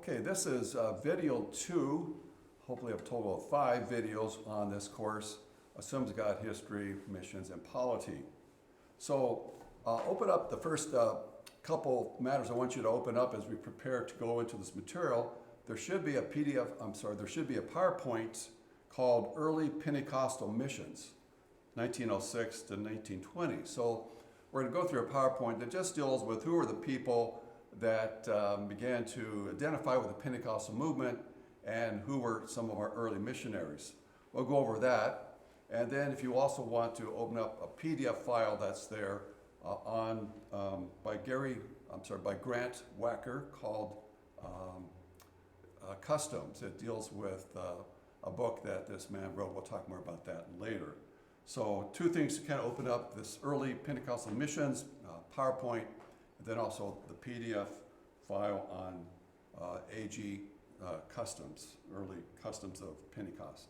Okay, this is video 2. Hopefully a total of 5 videos on this course, Assumes God, History, Missions, and Polity. So open up the first couple matters I want you to open up as we prepare to go into this material. There should be a there should be a PowerPoint called Early Pentecostal Missions, 1906 to 1920. So we're going to go through a PowerPoint that just deals with who are the people that began to identify with the Pentecostal movement and who were some of our early missionaries. We'll go over that. And then if you also want to open up a PDF file that's there by Grant Wacker called Customs. It deals with a book that this man wrote. We'll talk more about that later. So 2 things to kind of open up: this early Pentecostal missions, PowerPoint, and then also the PDF file on AG Customs, early customs of Pentecost.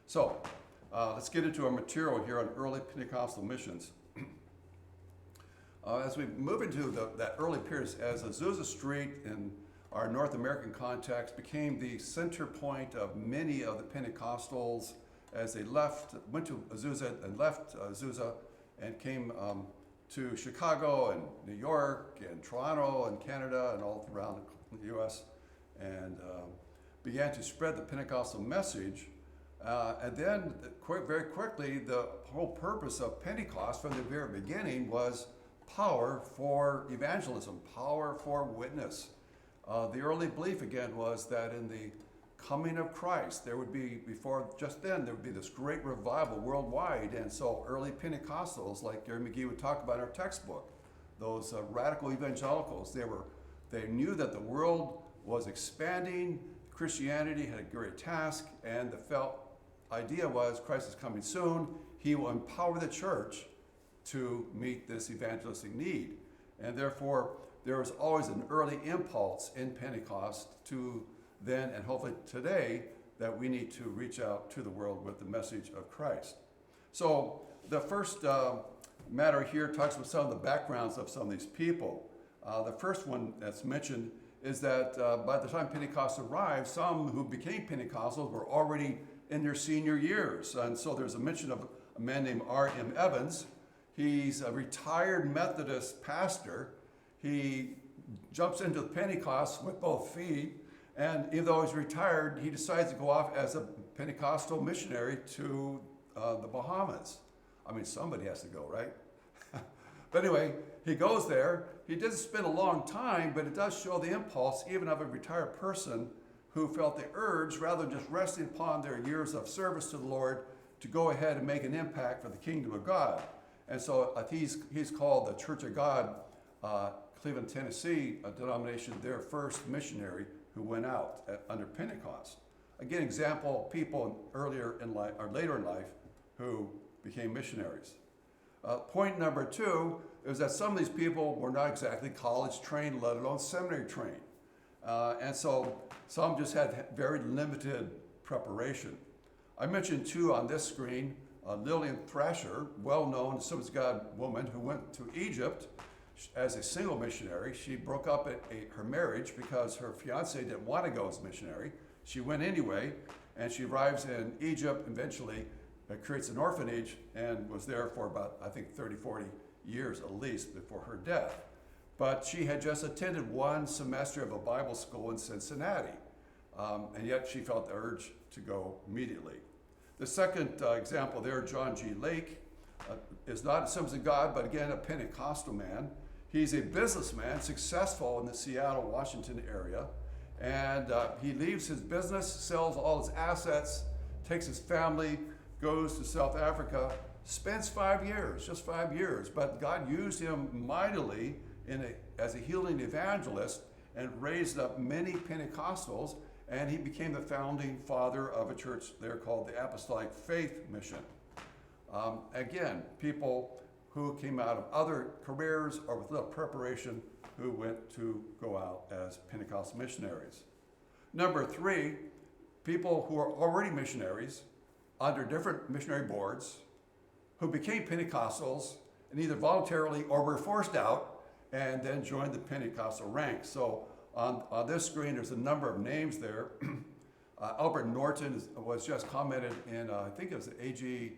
So let's get into our material here on early Pentecostal missions. As we move into that early period, as Azusa Street in our North American context became the center point of many of the Pentecostals as they went to Azusa and left Azusa and came to Chicago and New York and Toronto and Canada and all around the U.S. and began to spread the Pentecostal message. And then very quickly, the whole purpose of Pentecost from the very beginning was power for evangelism, power for witness. The early belief, again, was that in the coming of Christ, there would be this great revival worldwide. And so early Pentecostals, like Gary McGee would talk about in our textbook, those radical evangelicals, they knew that the world was expanding, Christianity had a great task, and the idea was Christ is coming soon. He will empower the church to meet this evangelistic need. And therefore, there was always an early impulse in Pentecost to then, and hopefully today, that we need to reach out to the world with the message of Christ. So the first matter here talks about some of the backgrounds of some of these people. The first one that's mentioned is that by the time Pentecost arrived, some who became Pentecostals were already in their senior years. And so there's a mention of a man named R.M. Evans. He's a retired Methodist pastor. He jumps into the Pentecost with both feet. And even though he's retired, he decides to go off as a Pentecostal missionary to the Bahamas. I mean, somebody has to go, right? But anyway, he goes there. He doesn't spend a long time, but it does show the impulse even of a retired person who felt the urge, rather than just resting upon their years of service to the Lord, to go ahead and make an impact for the kingdom of God. And so he's called the Church of God, Cleveland, Tennessee, a denomination, their first missionary who went out under Pentecost. Again, example, people earlier in life or later in life who became missionaries. Point number 2 is that some of these people were not exactly college trained, let alone seminary trained. And so some just had very limited preparation. I mentioned 2 on this screen. Lillian Thrasher, well-known Assumes God woman who went to Egypt as a single missionary. She broke up her marriage because her fiance didn't want to go as a missionary. She went anyway, and she arrives in Egypt, eventually creates an orphanage, and was there for about, I think, 30, 40 years at least before her death. But she had just attended 1 semester of a Bible school in Cincinnati, and yet she felt the urge to go immediately. The second example there, John G. Lake, is not Assumes God, but again, a Pentecostal man. He's a businessman, successful in the Seattle, Washington area, and he leaves his business, sells all his assets, takes his family, goes to South Africa, spends 5 years, just 5 years, but God used him mightily as a healing evangelist and raised up many Pentecostals, and he became the founding father of a church there called the Apostolic Faith Mission. Again, people who came out of other careers or with little preparation who went to go out as Pentecostal missionaries. Number 3, people who are already missionaries under different missionary boards who became Pentecostals and either voluntarily or were forced out and then joined the Pentecostal ranks. So On this screen, there's a number of names there. Albert Norton was just commented in, I think it was the AG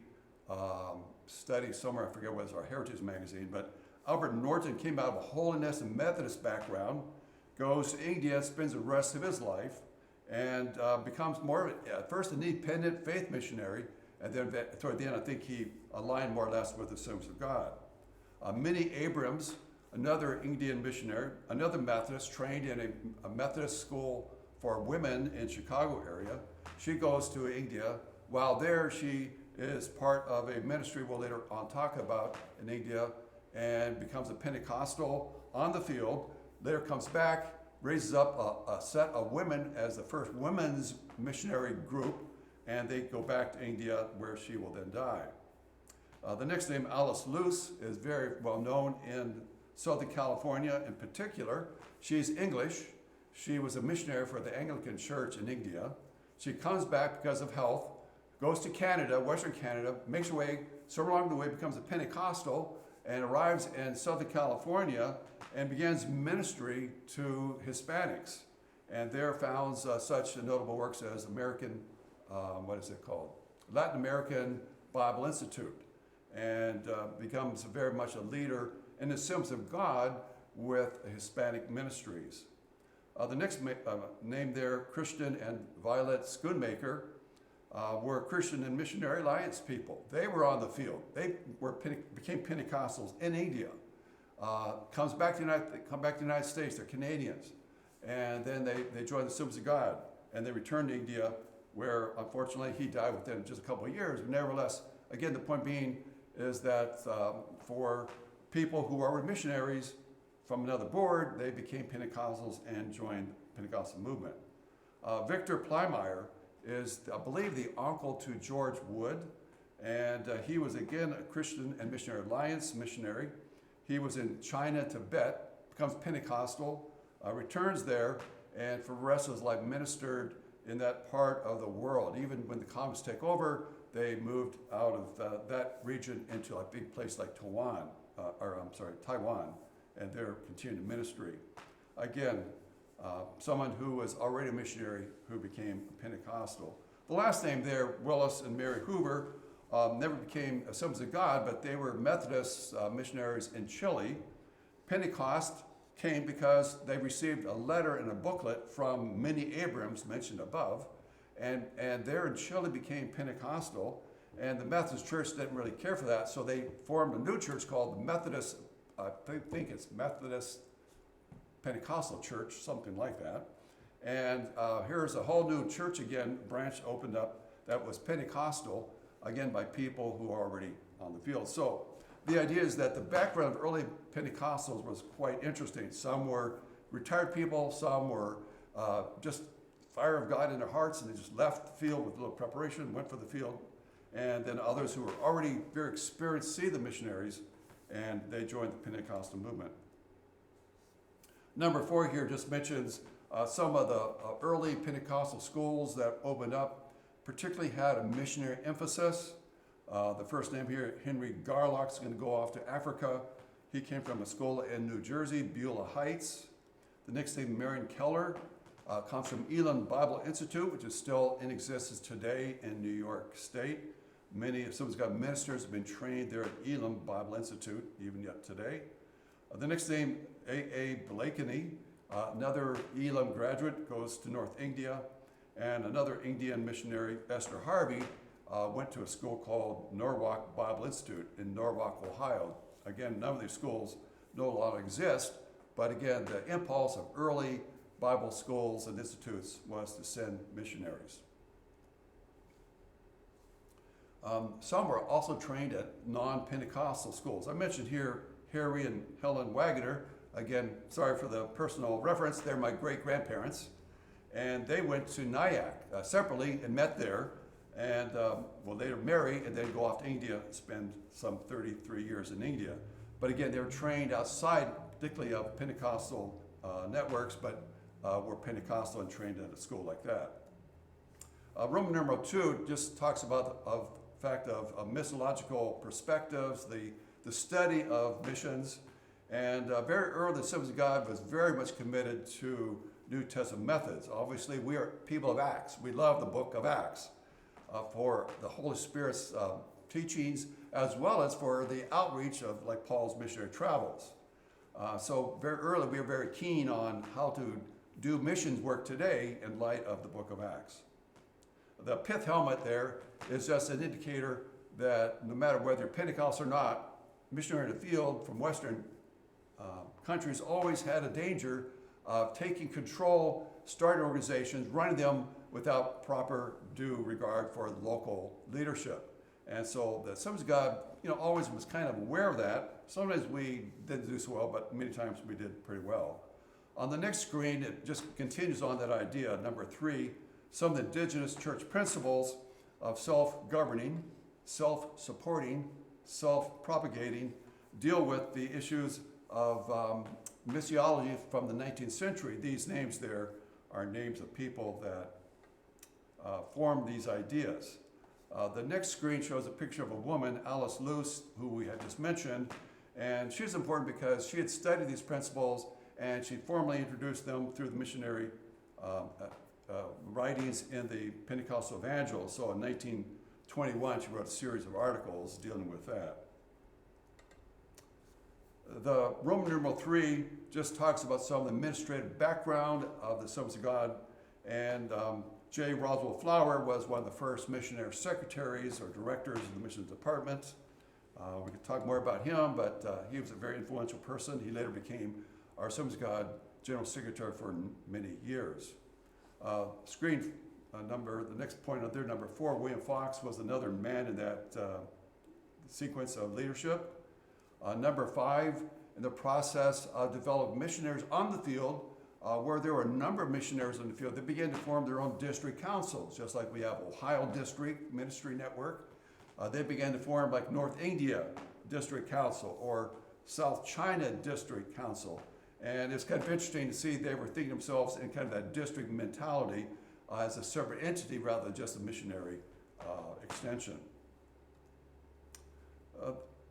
study somewhere, I forget what it was, our Heritage magazine, but Albert Norton came out of a holiness and Methodist background, goes to India, spends the rest of his life, and becomes more, at first, an independent faith missionary, and then toward the end, I think he aligned more or less with the Assemblies of God. Minnie Abrams, another Indian missionary, another Methodist, trained in a Methodist school for women in Chicago area. She goes to India. While there, she is part of a ministry we'll later on talk about in India, and becomes a Pentecostal on the field. Later comes back, raises up a set of women as the first women's missionary group, and they go back to India, where she will then die. The next name, Alice Luce, is very well known in Southern California in particular. She's English. She was a missionary for the Anglican Church in India. She comes back because of health, goes to Canada, Western Canada, makes her way, somewhere along the way becomes a Pentecostal, and arrives in Southern California and begins ministry to Hispanics. And there founds such notable works as Latin American Bible Institute, and becomes very much a leader in the Assemblies of God with Hispanic ministries. The next name there, Christian and Violet Schoonmaker, were Christian and Missionary Alliance people. They were on the field. They became Pentecostals in India. Come back to the United States. They're Canadians, and then they joined the Assemblies of God, and they returned to India, where unfortunately he died within just a couple of years. But nevertheless, again, the point being is that for people who are missionaries from another board, they became Pentecostals and joined the Pentecostal movement. Victor Plymire is, I believe, the uncle to George Wood, and he was again a Christian and Missionary Alliance missionary. He was in China, Tibet, becomes Pentecostal, returns there, and for the rest of his life ministered in that part of the world. Even when the communists take over, they moved out of that region into a big place like Taiwan, and there continued ministry. Again, someone who was already a missionary who became a Pentecostal. The last name there, Willis and Mary Hoover, never became Assemblies of God, but they were Methodist missionaries in Chile. Pentecost came because they received a letter and a booklet from Minnie Abrams, mentioned above, and there in Chile became Pentecostal, and the Methodist Church didn't really care for that, so they formed a new church called the Methodist, I think it's Methodist Pentecostal Church, something like that. And here's a whole new church again, branch opened up that was Pentecostal, again by people who are already on the field. So the idea is that the background of early Pentecostals was quite interesting. Some were retired people, some were just fire of God in their hearts, and they just left the field with a little preparation, went for the field. And then others who were already very experienced see the missionaries, and they joined the Pentecostal movement. Number 4 here just mentions some of the early Pentecostal schools that opened up, particularly had a missionary emphasis. The first name here, Henry Garlock, is going to go off to Africa. He came from a school in New Jersey, Beulah Heights. The next name, Marion Keller, comes from Elam Bible Institute, which is still in existence today in New York State. Many Assemblies of God ministers have been trained there at Elam Bible Institute, even yet today. The next name, A.A. Blakeney, another Elam graduate, goes to North India, and another Indian missionary, Esther Harvey, went to a school called Norwalk Bible Institute in Norwalk, Ohio. Again, none of these schools no longer exist, but again, the impulse of early Bible schools and institutes was to send missionaries. Some were also trained at non-Pentecostal schools. I mentioned here Harry and Helen Wagoner. Again, sorry for the personal reference, they're my great-grandparents. And they went to Nyack separately and met there, and later marry and then go off to India, spend some 33 years in India. But again, they were trained outside, particularly of Pentecostal networks, but were Pentecostal and trained at a school like that. Roman numeral 2 just talks about the fact of missiological perspectives, the study of missions, and very early the Assemblies of God was very much committed to New Testament methods. Obviously, we are people of Acts. We love the book of Acts for the Holy Spirit's teachings, as well as for the outreach of like Paul's missionary travels. So very early, we were very keen on how to do missions work today in light of the book of Acts. The pith helmet there is just an indicator that no matter whether you're Pentecostal or not, missionary in the field from Western countries always had a danger of taking control, starting organizations, running them without proper due regard for the local leadership. And so the Assemblies of God, always was kind of aware of that. Sometimes we didn't do so well, but many times we did pretty well. On the next screen, it just continues on that idea. Number 3, some of the indigenous church principles of self-governing, self-supporting, self-propagating deal with the issues of missiology from the 19th century. These names there are names of people that formed these ideas. The next screen shows a picture of a woman, Alice Luce, who we had just mentioned, and she's important because she had studied these principles and she formally introduced them through the missionary writings in the Pentecostal Evangelists. So in 1921, she wrote a series of articles dealing with that. The Roman numeral 3 just talks about some of the administrative background of the Assemblies of God, and J. Roswell Flower was one of the first missionary secretaries or directors of the missions department. We could talk more about him, but he was a very influential person. He later became our Assemblies of God General Secretary for many years. Screen number, the next point up there, number 4, William Fox was another man in that sequence of leadership. Number 5, in the process of developing missionaries on the field, where there were a number of missionaries in the field, they began to form their own district councils, just like we have Ohio District Ministry Network. They began to form like North India District Council or South China District Council. And it's kind of interesting to see they were thinking themselves in kind of that district mentality as a separate entity rather than just a missionary extension.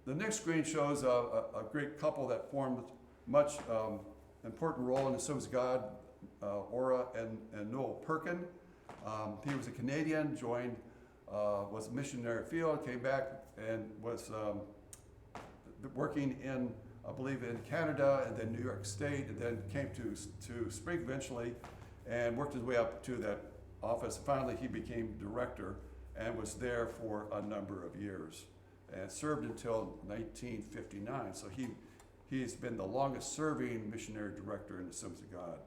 The next screen shows a great couple that formed much important role in the Assemblies of God, Ora and Noel Perkin. He was a Canadian, was a missionary field, came back and was working in, I believe, in Canada and then New York State, and then came to Spring eventually and worked his way up to that office. Finally, he became director and was there for a number of years and served until 1959. So he's been the longest serving missionary director in the Assemblies of God.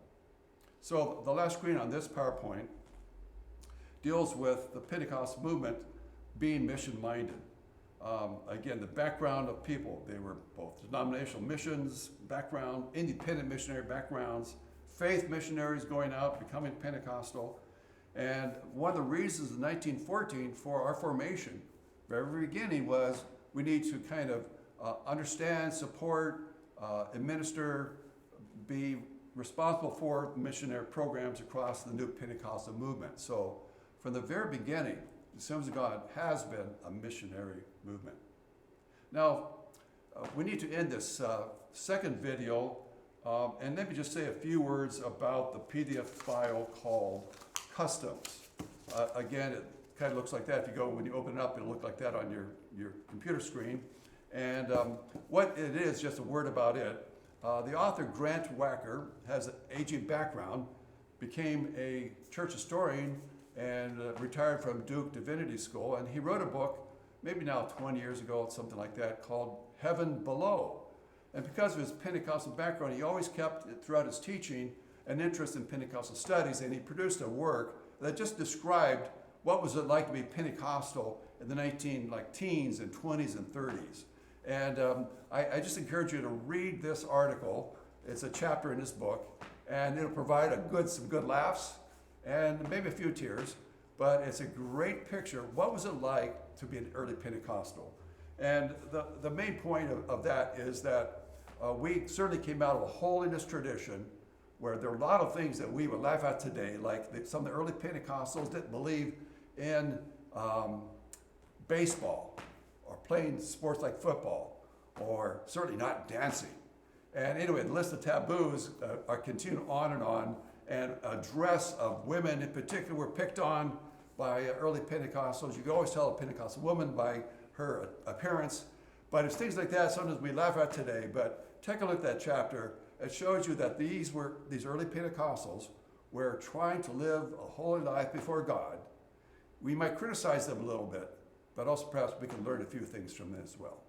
So the last screen on this PowerPoint deals with the Pentecost movement being mission-minded. Again, the background of people, they were both denominational missions background, independent missionary backgrounds, faith missionaries going out, becoming Pentecostal. And one of the reasons in 1914 for our formation, very beginning, was we need to kind of understand, support, administer, be responsible for missionary programs across the new Pentecostal movement. So from the very beginning, the Assemblies of God has been a missionary movement. Now, we need to end this second video, and let me just say a few words about the PDF file called Customs. Again, it kind of looks like that. If you when you open it up, it'll look like that on your computer screen. And what it is, just a word about it. The author, Grant Wacker, has an aging background, became a church historian, and retired from Duke Divinity School. And he wrote a book, maybe now 20 years ago, something like that, called Heaven Below. And because of his Pentecostal background, he always kept, throughout his teaching, an interest in Pentecostal studies, and he produced a work that just described what was it like to be Pentecostal in the teens and 20s and 30s. And I just encourage you to read this article. It's a chapter in this book, and it'll provide some good laughs and maybe a few tears, but it's a great picture. What was it like to be an early Pentecostal? And the main point of that is that we certainly came out of a holiness tradition where there are a lot of things that we would laugh at today, like some of the early Pentecostals didn't believe in baseball or playing sports like football, or certainly not dancing. And anyway, the list of taboos are continue on and on. and a dress of women in particular were picked on by early Pentecostals. You can always tell a Pentecostal woman by her appearance. But it's things like that sometimes we laugh at today. But take a look at that chapter. It shows you that these early Pentecostals were trying to live a holy life before God. We might criticize them a little bit, but also perhaps we can learn a few things from them as well.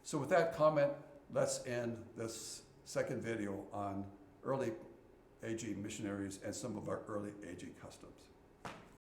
So with that comment, let's end this second video on early AG missionaries and some of our early AG customs.